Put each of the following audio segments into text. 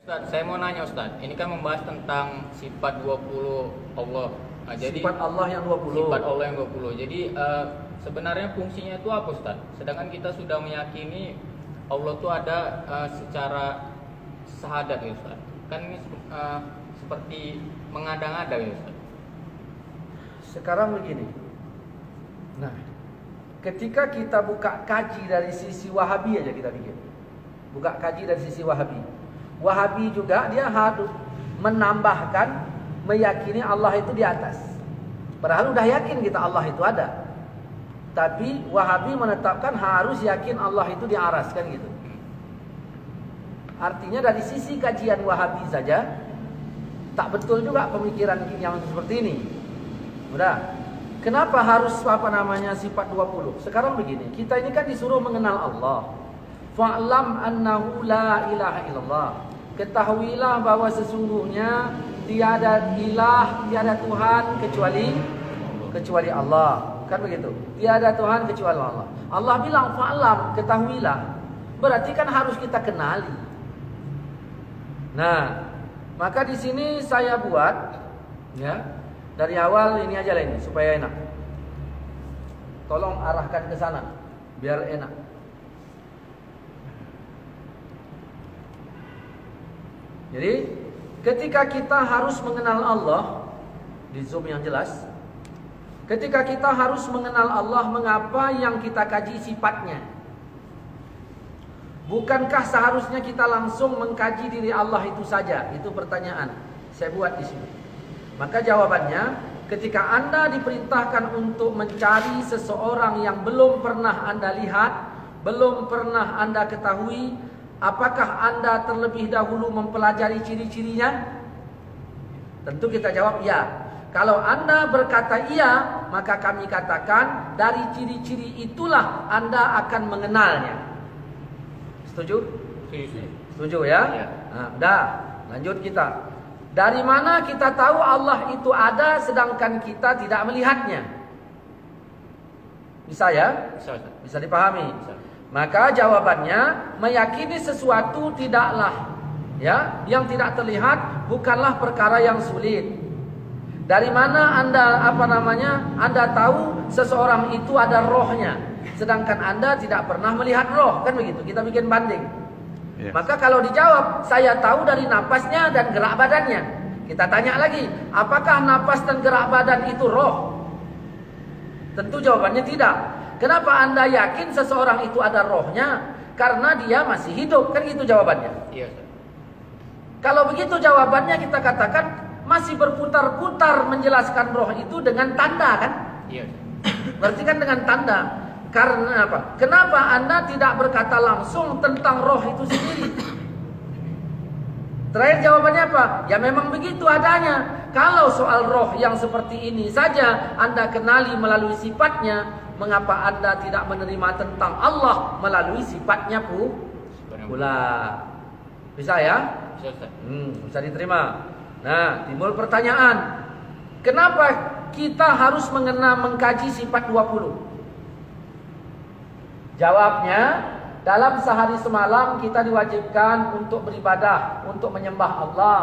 Ustaz, saya mau nanya Ustaz, ini kan membahas tentang sifat 20 Allah. Nah, jadi Sifat Allah yang 20. sifat Allah yang 20. Jadi sebenarnya fungsinya itu apa Ustaz? Sedangkan kita sudah meyakini Allah itu ada secara syahadat ya Ustaz. Kan ini seperti mengada-ngada ya Ustaz. Sekarang begini. Nah, ketika kita buka kaji dari sisi Wahabi aja kita bikin. Buka kaji dari sisi Wahabi. Wahabi juga dia harus menambahkan meyakini Allah itu di atas. Padahal udah yakin kita Allah itu ada. Tapi Wahabi menetapkan harus yakin Allah itu di aras, kan gitu. Artinya dari sisi kajian Wahabi saja tak betul juga pemikiran yang seperti ini. Udah. Kenapa harus sifat 20? Sekarang begini, kita ini kan disuruh mengenal Allah. Fa'lam annahu la ilaha illallah. Ketahuilah bahwa sesungguhnya tiada ilah, tiada Tuhan kecuali Allah. Kan begitu? Tiada Tuhan kecuali Allah. Allah bilang fa'lam, ketahuilah. Berarti kan harus kita kenali. Nah, maka di sini saya buat ya, dari awal ini aja lah ini supaya enak. Tolong arahkan ke sana biar enak. Jadi ketika kita harus mengenal Allah, di zoom yang jelas. Ketika kita harus mengenal Allah, mengapa yang kita kaji sifatnya? Bukankah seharusnya kita langsung mengkaji diri Allah itu saja? Itu pertanyaan saya buat di sini. Maka jawabannya, ketika Anda diperintahkan untuk mencari seseorang yang belum pernah Anda lihat, belum pernah Anda ketahui, apakah Anda terlebih dahulu mempelajari ciri-cirinya? Tentu kita jawab ya. Kalau Anda berkata iya, maka kami katakan dari ciri-ciri itulah Anda akan mengenalnya. Setuju? Setuju ya? Nah, udah, lanjut kita. Dari mana kita tahu Allah itu ada sedangkan kita tidak melihatnya? Bisa ya? Bisa dipahami? Bisa. Maka jawabannya, meyakini sesuatu tidaklah ya, yang tidak terlihat bukanlah perkara yang sulit. Dari mana Anda Anda tahu seseorang itu ada rohnya, sedangkan Anda tidak pernah melihat roh, kan begitu? Kita bikin banding. Yes. Maka kalau dijawab, saya tahu dari napasnya dan gerak badannya. Kita tanya lagi, apakah napas dan gerak badan itu roh? Tentu jawabannya tidak. Kenapa Anda yakin seseorang itu ada rohnya? Karena dia masih hidup, kan gitu jawabannya. Yes. Kalau begitu jawabannya kita katakan masih berputar-putar menjelaskan roh itu dengan tanda, kan? Yes. Berarti kan dengan tanda. Karena apa? Kenapa Anda tidak berkata langsung tentang roh itu sendiri? Terakhir jawabannya apa? Ya memang begitu adanya. Kalau soal roh yang seperti ini saja Anda kenali melalui sifatnya, mengapa Anda tidak menerima tentang Allah melalui sifatnya pula? Bisa ya? Bisa diterima. Nah, timbul pertanyaan, kenapa kita harus mengkaji sifat 20? Jawabnya, dalam sehari semalam kita diwajibkan untuk beribadah, untuk menyembah Allah.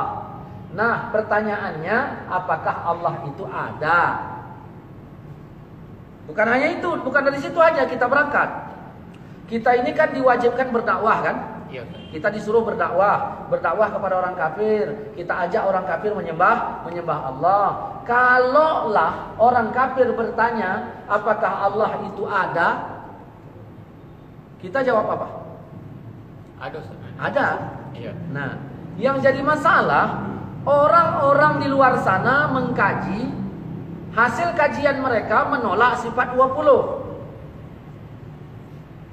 Nah, pertanyaannya, apakah Allah itu ada? Bukan hanya itu, bukan dari situ aja kita berangkat. Kita ini kan diwajibkan berdakwah, kan? Kita disuruh berdakwah kepada orang kafir. Kita ajak orang kafir menyembah Allah. Kalaulah orang kafir bertanya, apakah Allah itu ada? Kita jawab apa? Ada. Iya. Nah, yang jadi masalah, orang-orang di luar sana mengkaji, hasil kajian mereka menolak sifat 20.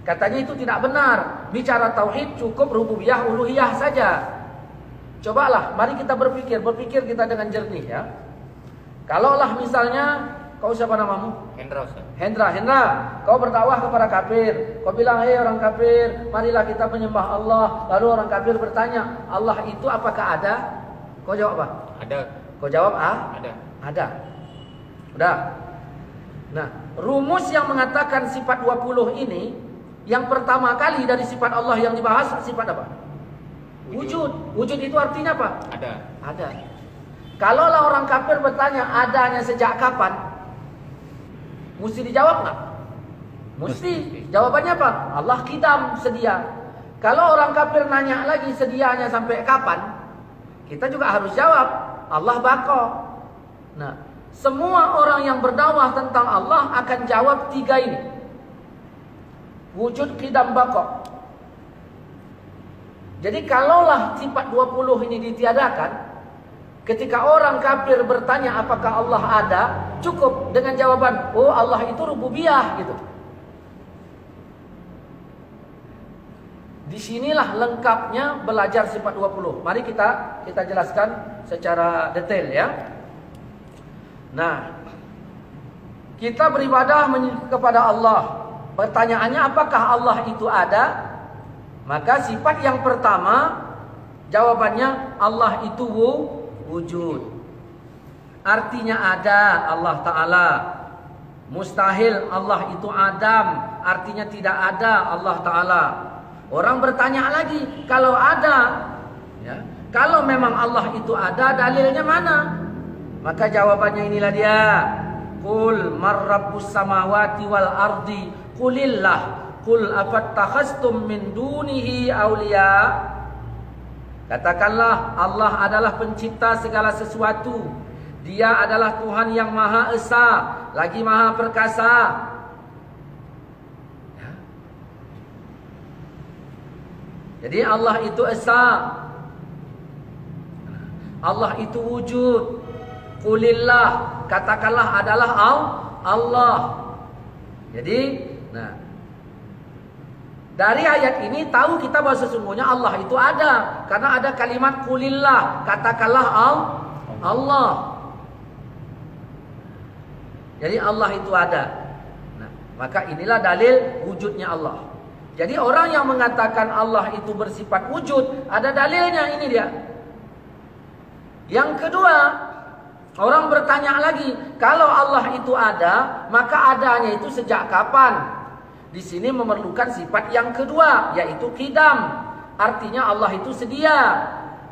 Katanya itu tidak benar. Bicara tauhid cukup rububiyah uluhiyah saja. Cobalah, mari kita berpikir kita dengan jernih ya. Kalaulah misalnya, kau siapa namamu? Hendra Ustaz. Hendra, kau berdakwah kepada kafir. Kau bilang, hei orang kafir, marilah kita menyembah Allah. Lalu orang kafir bertanya, Allah itu apakah ada? Kau jawab apa? Ada. Kau jawab ada. Udah. Nah, rumus yang mengatakan sifat 20 ini, yang pertama kali dari sifat Allah yang dibahas sifat apa? Wujud. Wujud itu artinya apa? Ada. Ada. Kalaulah orang kafir bertanya adanya sejak kapan, mesti dijawab nggak? Mesti. Jawabannya apa? Allah qidam, sedia. Kalau orang kafir nanya lagi sedianya sampai kapan, kita juga harus jawab Allah baqa. Nah, semua orang yang berdakwah tentang Allah akan jawab tiga ini. Wujud, qidam, baqa. Jadi kalaulah sifat 20 ini ditiadakan, ketika orang kafir bertanya apakah Allah ada, cukup dengan jawaban, oh Allah itu rububiyah gitu. Disinilah lengkapnya belajar sifat 20. Mari kita jelaskan secara detail ya. Nah, kita beribadah kepada Allah. Pertanyaannya apakah Allah itu ada? Maka sifat yang pertama jawabannya Allah itu wujud. Artinya ada Allah Ta'ala. Mustahil Allah itu adam. Artinya tidak ada Allah Ta'ala. Orang bertanya lagi, kalau ada ya, kalau memang Allah itu ada, dalilnya mana? Maka jawabannya inilah dia. Qul marrabbus samawati wal ardi qulillah. Qul afattakhastum min dunihi awliya. Katakanlah Allah adalah pencipta segala sesuatu. Dia adalah Tuhan yang Maha Esa, lagi Maha Perkasa. Ya. Jadi Allah itu Esa. Allah itu wujud. Qulillah, katakanlah adalah Allah. Jadi, nah, dari ayat ini tahu kita bahwa sesungguhnya Allah itu ada. Karena ada kalimat qulillah, katakanlah Allah. Jadi Allah itu ada. Nah, maka inilah dalil wujudnya Allah. Jadi orang yang mengatakan Allah itu bersifat wujud, ada dalilnya, ini dia. Yang kedua, orang bertanya lagi, kalau Allah itu ada, maka adanya itu sejak kapan? Di sini memerlukan sifat yang kedua, yaitu qidam. Artinya Allah itu sedia.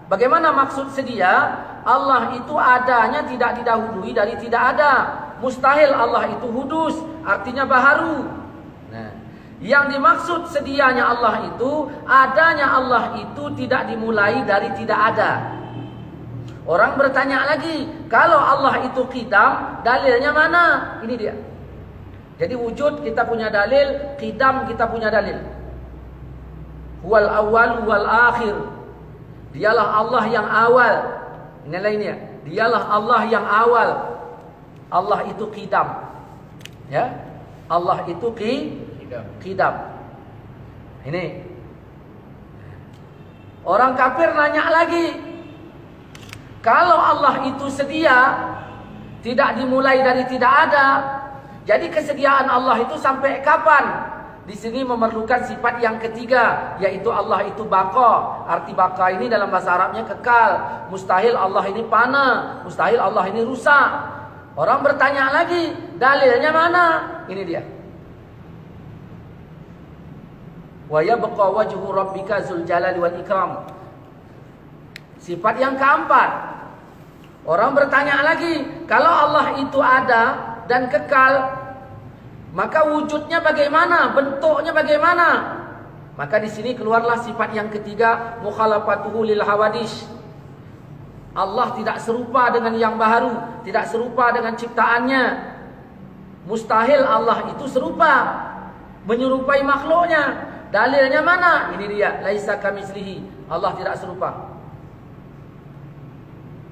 Bagaimana maksud sedia? Allah itu adanya tidak didahului dari tidak ada. Mustahil Allah itu hudus, artinya baharu. Nah, yang dimaksud sedianya Allah itu, adanya Allah itu tidak dimulai dari tidak ada. Orang bertanya lagi, kalau Allah itu qidam, dalilnya mana? Ini dia. Jadi wujud kita punya dalil, qidam kita punya dalil. Huwal awwal wal akhir. Dialah Allah yang awal. Ini lainnya. Dialah Allah yang awal. Allah itu qidam. Ya. Allah itu qidam. Ini. Orang kafir nanya lagi. Kalau Allah itu sedia, tidak dimulai dari tidak ada, jadi kesediaan Allah itu sampai kapan? Di sini memerlukan sifat yang ketiga, yaitu Allah itu baqa. Arti baqa ini dalam bahasa Arabnya kekal. Mustahil Allah ini fana, mustahil Allah ini rusak. Orang bertanya lagi, dalilnya mana? Ini dia. Wa yabqa wajhu rabbika dzul jalali wal ikram. Sifat yang keempat. Orang bertanya lagi, kalau Allah itu ada dan kekal, maka wujudnya bagaimana? Bentuknya bagaimana? Maka di sini keluarlah sifat yang ketiga, mukhalafatuhu lil hawadis. Allah tidak serupa dengan yang baharu, tidak serupa dengan ciptaannya. Mustahil Allah itu serupa, menyerupai makhluknya. Dalilnya mana? Ini dia, laisa kamitslihi. Allah tidak serupa.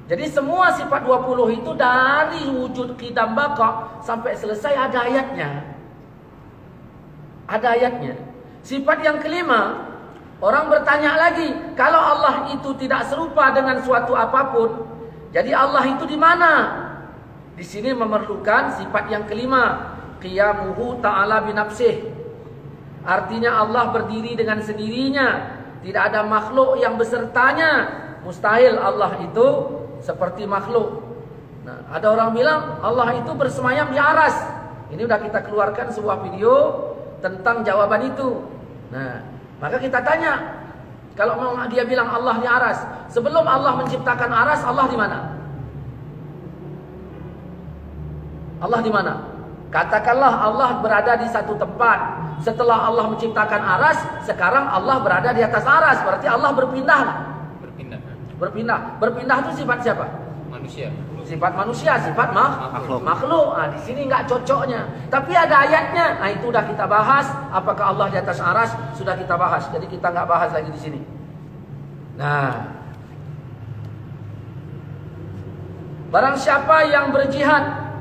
Jadi semua sifat 20 itu dari wujud qidam baqa sampai selesai ada ayatnya. Ada ayatnya. Sifat yang kelima, orang bertanya lagi, kalau Allah itu tidak serupa dengan suatu apapun, jadi Allah itu di mana? Di sini memerlukan sifat yang kelima, qiyamuhu ta'ala binafsih. Artinya Allah berdiri dengan sendirinya, tidak ada makhluk yang besertanya. Mustahil Allah itu seperti makhluk. Nah, ada orang bilang Allah itu bersemayam di aras. Ini udah kita keluarkan sebuah video tentang jawaban itu. Nah, maka kita tanya, Kalau memang dia bilang Allah di aras, sebelum Allah menciptakan aras, Allah di mana? Allah di mana? Katakanlah Allah berada di satu tempat. Setelah Allah menciptakan aras, sekarang Allah berada di atas aras. Berarti Allah berpindah. Berpindah itu sifat siapa? Manusia. Sifat manusia, sifat makhluk. Nah, di sini nggak cocoknya. Tapi ada ayatnya. Nah, itu udah kita bahas. Apakah Allah di atas aras? Sudah kita bahas. Jadi kita nggak bahas lagi di sini. Nah, barang siapa yang berjihad,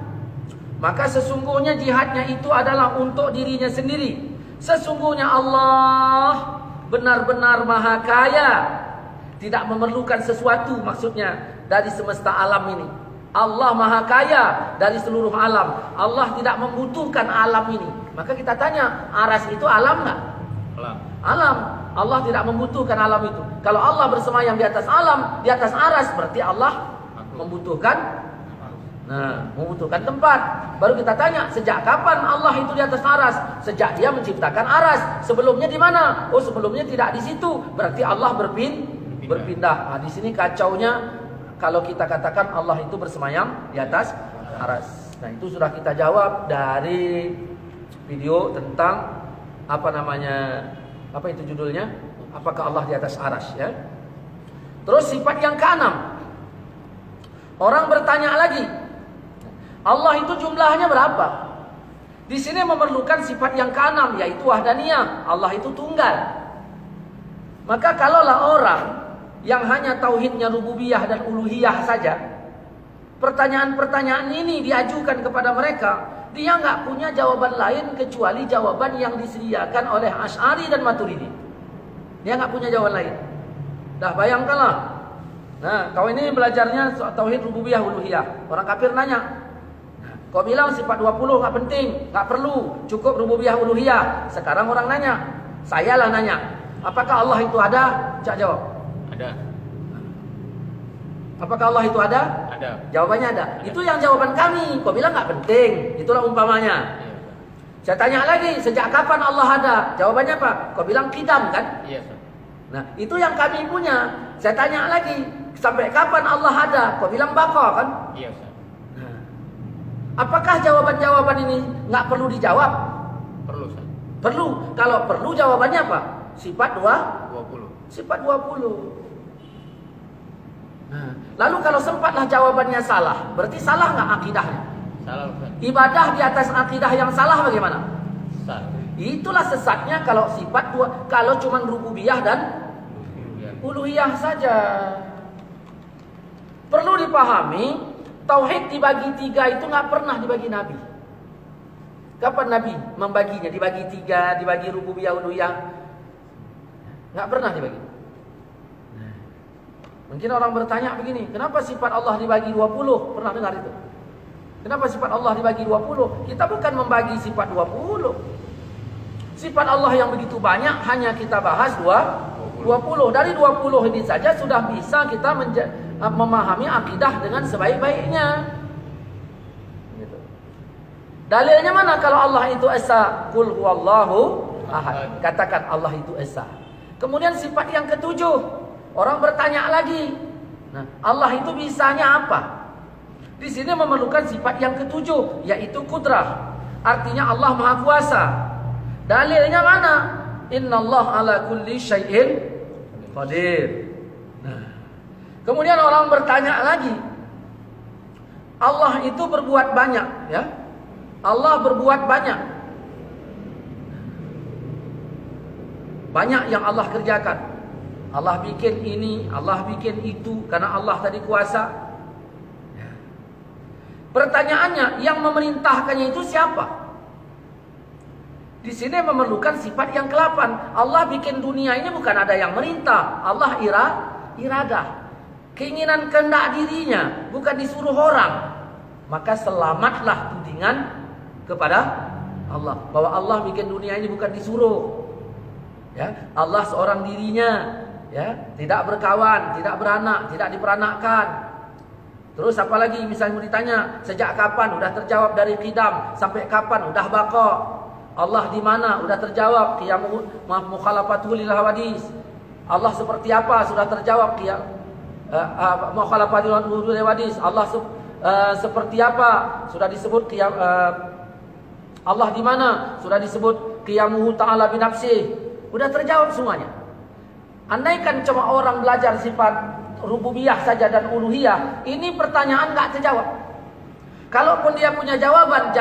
maka sesungguhnya jihadnya itu adalah untuk dirinya sendiri. Sesungguhnya Allah benar-benar maha kaya, tidak memerlukan sesuatu, maksudnya dari semesta alam ini. Allah maha kaya dari seluruh alam. Allah tidak membutuhkan alam ini. Maka kita tanya, aras itu alam nggak? Alam. Allah tidak membutuhkan alam itu. Kalau Allah bersemayam di atas alam, di atas aras, berarti Allah membutuhkan. Nah, membutuhkan tempat. Baru kita tanya, sejak kapan Allah itu di atas aras? Sejak dia menciptakan aras. Sebelumnya di mana? Oh, sebelumnya tidak di situ. Berarti Allah berpindah. Nah, di sini kacaunya kalau kita katakan Allah itu bersemayam di atas aras. Nah, itu sudah kita jawab dari video tentang apa itu judulnya? Apakah Allah di atas aras, ya? Terus sifat yang keenam. Orang bertanya lagi, Allah itu jumlahnya berapa? Di sini memerlukan sifat yang keenam, yaitu wahdaniyah. Allah itu tunggal. Maka kalaulah orang yang hanya tauhidnya rububiyah dan uluhiyah saja, pertanyaan-pertanyaan ini diajukan kepada mereka, dia nggak punya jawaban lain kecuali jawaban yang disediakan oleh Asy'ari dan Maturidi. Dia nggak punya jawaban lain. Dah bayangkanlah. Nah, kau ini belajarnya tauhid rububiyah uluhiyah. Orang kafir nanya, kau bilang sifat 20 nggak penting, nggak perlu, cukup rububiyah uluhiyah. Sekarang orang nanya, sayalah nanya, apakah Allah itu ada? Cak jawab. Ada. Apakah Allah itu ada? Ada. Jawabannya ada. Itu yang jawaban kami. Kau bilang nggak penting. Itulah umpamanya. Iya. Saya tanya lagi, sejak kapan Allah ada? Jawabannya apa? Kau bilang qidam kan? Iya. Nah, itu yang kami punya. Saya tanya lagi, sampai kapan Allah ada? Kau bilang baqa kan? Iya. Nah, apakah jawaban-jawaban ini nggak perlu dijawab? Perlu, Ustaz. Perlu. Kalau perlu jawabannya apa? Sifat 20. Sifat 20. Nah, lalu kalau sempatlah jawabannya salah, berarti salah nggak akidahnya? Salah, Ustaz. Ibadah di atas akidah yang salah bagaimana? Salah. Itulah sesatnya kalau sifat kalau cuma rububiyah dan uluhiyah saja. Perlu dipahami, tauhid dibagi 3 itu nggak pernah dibagi Nabi. Kapan Nabi membaginya? Dibagi 3, dibagi rububiyah uluhiyah. Nggak pernah dibagi. Mungkin orang bertanya begini, kenapa sifat Allah dibagi 20? Pernah dengar itu? Kenapa sifat Allah dibagi 20? Kita bukan membagi sifat 20. Sifat Allah yang begitu banyak hanya kita bahas 20. Dari 20 ini saja sudah bisa kita memahami akidah dengan sebaik-baiknya. Gitu. Dalilnya mana kalau Allah itu esa? Qul huwallahu ahad. Katakan Allah itu esa. Kemudian sifat yang ketujuh, orang bertanya lagi. Nah, Allah itu bisanya apa? Di sini memerlukan sifat yang ketujuh, yaitu kudrah. Artinya Allah Maha Kuasa. Dalilnya mana? Innallaha ala kulli syai'in qadir. Nah, kemudian orang bertanya lagi. Allah itu berbuat banyak, ya? Allah berbuat banyak. Banyak yang Allah kerjakan. Allah bikin ini, Allah bikin itu, karena Allah tadi kuasa. Pertanyaannya, yang memerintahkannya itu siapa? Di sini memerlukan sifat yang ke-8. Allah bikin dunia ini bukan ada yang merintah. Allah iradah. Keinginan kehendak dirinya, bukan disuruh orang. Maka selamatlah tudingan kepada Allah. Bahwa Allah bikin dunia ini bukan disuruh. Ya, Allah seorang dirinya, ya, tidak berkawan, tidak beranak, tidak diperanakkan. Terus apalagi misalnya ditanya, sejak kapan? Udah terjawab dari qidam. Sampai kapan? Udah baqa. Allah di mana? Udah terjawab. Qiyamul mukhalafatul lil hawadis. Allah seperti apa? Sudah terjawab mukhalafatul hadis. Allah seperti apa? Sudah disebut Allah di mana? Sudah disebut qiyamuhu ta'ala binafsih. Sudah terjawab semuanya. Andaikan cuma orang belajar sifat rububiyah saja dan uluhiyah, ini pertanyaan nggak terjawab. Kalaupun dia punya jawaban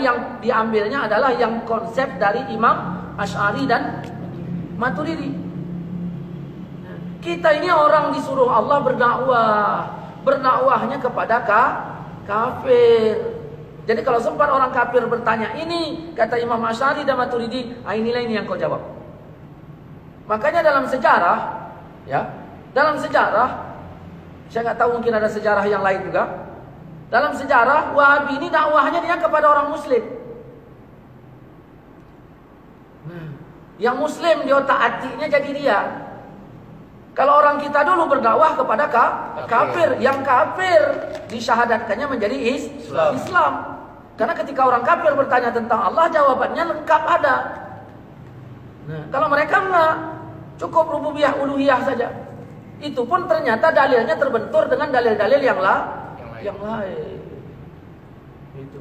yang diambilnya adalah yang konsep dari Imam Asy'ari dan Maturidi. Kita ini orang disuruh Allah berdakwahnya kepada kafir. Jadi kalau sempat orang kafir bertanya ini, kata Imam Asy'ari dan Maturidi, inilah ini yang kau jawab. Makanya dalam sejarah, saya nggak tahu mungkin ada sejarah yang lain juga. Dalam sejarah Wahabi ini dakwahnya dia kepada orang Muslim. Yang Muslim dia otak-atiknya jadi dia. Kalau orang kita dulu berdakwah kepada kafir, yang kafir disyahadatkannya menjadi Islam. Karena ketika orang kafir bertanya tentang Allah, jawabannya lengkap ada. Kalau mereka enggak, cukup rububiyah uluhiyah saja. Itu pun ternyata dalilnya terbentur dengan dalil-dalil yang lain. Itu.